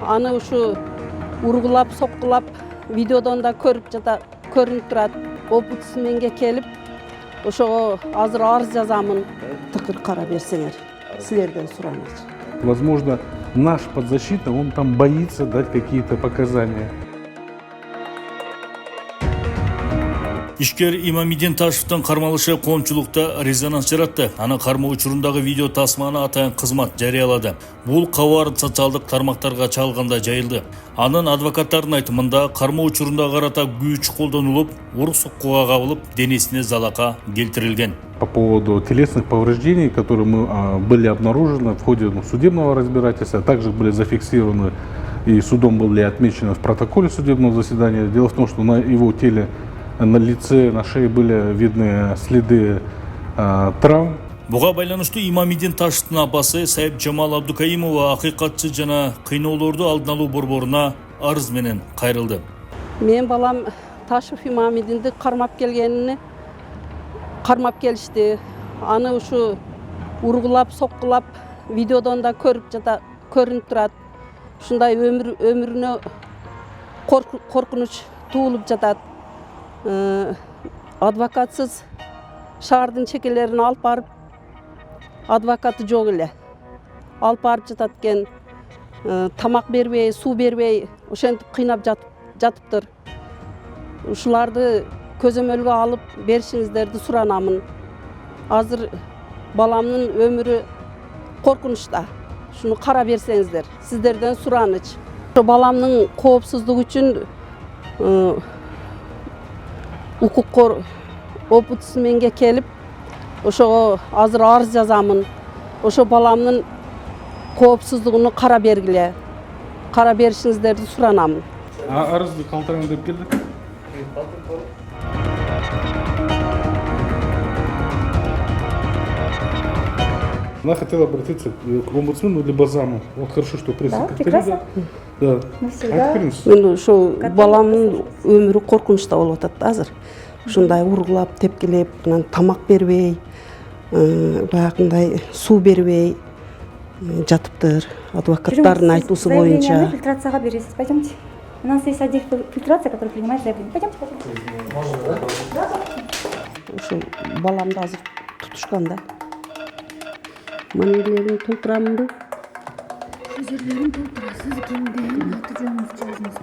Аны ушу ургулап, соккулап, видеодон да көрүнүп турат. Опутсменге келип, ошого азыр арыз жазамын. Тыкыр кара берсеңер, силерден суранычы. Возможно, наш подзащитный, он там боится дать какие-то показания. Ишкер Имамидин Ташевтің кармалышы коомчулукта резонанс жаратты. Аны кармоо учурундагы видео тасманы атайын кызмат жарыялады. Бул кабар социалдык тармактарга чалганда жайылды. Анын адвокаттардын айтымында кармоо учурунда карата күч колдонулуп, урук соккуга кабылып, денесине залака келтирилген. По поводу телесных повреждений, которые были обнаружены в ходе судебного разбирательства, также были зафиксированы и судом были отмечены в протоколе судебного заседания. Дело в том, что на его теле, на лице, на шее были видны следы травм. Буга байланыштуу Имамидин Ташевтин апасы Сайып Жамал Абдукаимова акыйкатчы жана кыйноолорду алдын алуу борборуна арыз менен кайрылды. Мен балам Ташев Имамидинди кармап келишти. Аны ушу ургулап, соккулап, видеодон да көрүнүп турат. Ушундай өмүрүнө коркунуч туулуп жатат. Адвокатсыз шаардын чекелерин алып барып, адвокаты жок эле. Алып барып жатат экен. Тамак бербей, суу бербей, ошентип кыйнап жатыптыр. Ушуларды көзөмөлгө алып беришиңиздерди суранамын. Азыр баламдын өмүрү коркунучта. Шуну кара берсеңиздер, сиздерден сураныч. Баламдын коопсуздугу үчүн укук опутсменге келип, ошого азыр арыз жазамын. Ошо баламдын коопсуздугуну кара бергиле. Кара беришиңиздерди суранамын. Арызды калтырам деп келди. Она хотела обратиться к омбудсмену либо заму. Вот хорошо, что пресс-секретарь. Да. Мен ошо баламдын өмүрү коркунучта болуп атат азыр. Ушундай ургулап, тепкилеп, тамак бербей, баягындай суу бербей жатыптыр. Адвокаттардын айтуусу боюнча. Фильтрацияга бересиз. Пойдемте. У нас есть отдел фильтрации, который принимает заявление. Пойдемте. Ошо баламды азыр тутушкан да. Манилерин толтурамынбы? Жерлерин толтурасыз, кимдин аты жөнүңүздү жазыңыз.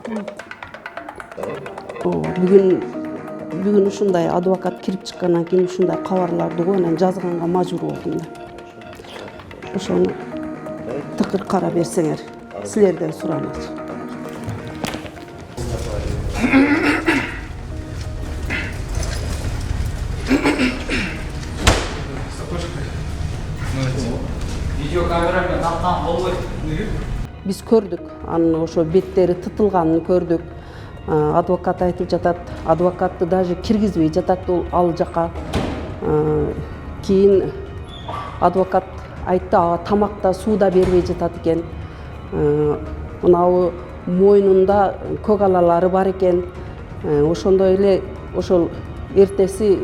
Бүгүн ушундай адвокат кирип чыккандан кийин ушундай кабарларды анан жазганга мажбур болдум да. Ошону тыкыр кара берсеңер, силерден суранычы. Видеокамерамен тапкан болбойт. Биз көрдүк, анын ошо беттери тытылганын көрдүк. Адвокат айтып жатат, адвокатты даже киргизбей жатат ал жака. Кийин адвокат айтты, тамакта, сууда бербей жатат экен. Мынабу мойнунда көк алалары бар экен. Ошондой эле ошол эртеси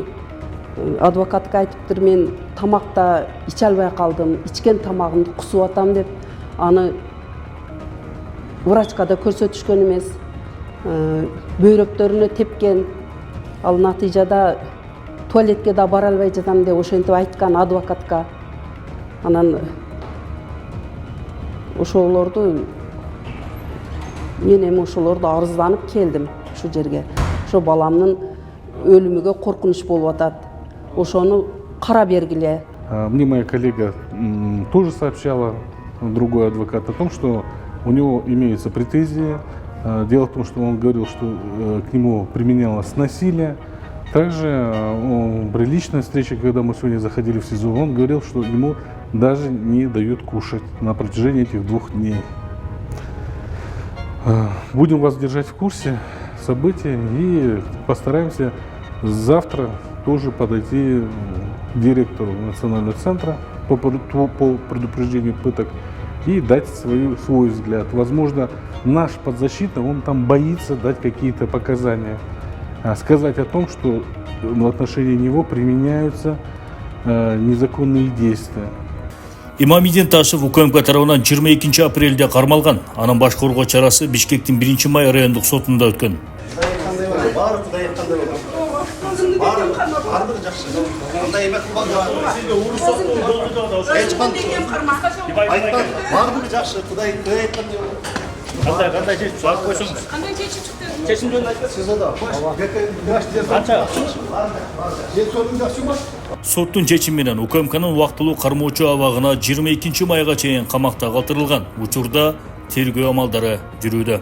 адвокатка айтыптыр, мен тамакта иче албай калдым, ичкен тамагымды кусуп атам деп, аны врачка да көрсөтүшкөн эмес. Бөйрөктөрүнө тепкен. Ал натыйжада туалетке да бара албай жатам деп ошентип айткан адвокатка. Анан ошолорду мен эми ошолорду арызданып келдим ушу жерге. Ошо баламдын өлүмүгө коркунуч болуп атат. Ошону кара бергиле. Мне моя коллега тоже сообщала, другой адвокат, о том, что у него имеются претензии. Дело в том, что он говорил, что к нему применялось насилие. Также при личной встрече, когда мы сегодня заходили в СИЗО, он говорил, что ему даже не дают кушать на протяжении этих 2 дней. Будем вас держать в курсе событий и постараемся завтра тоже подойти к директору Национального центра по предупреждению пыток и дать свой взгляд. Возможно, наш подзащитный, он там боится дать какие-то показания, сказать о том, что в отношении него применяются незаконные действия. Имамидин Ташев УКМК тарабынан 22 апрелде кармалган. Анын баш коргоо чарасы Бишкектин 1 май райондук сотунда өткөн. Соттун чечими менен УКМКнын убактылуу кармоочу абагына 22 майга чейин камакта калтырылган. Учурда тергөө амалдары жүрүүдө.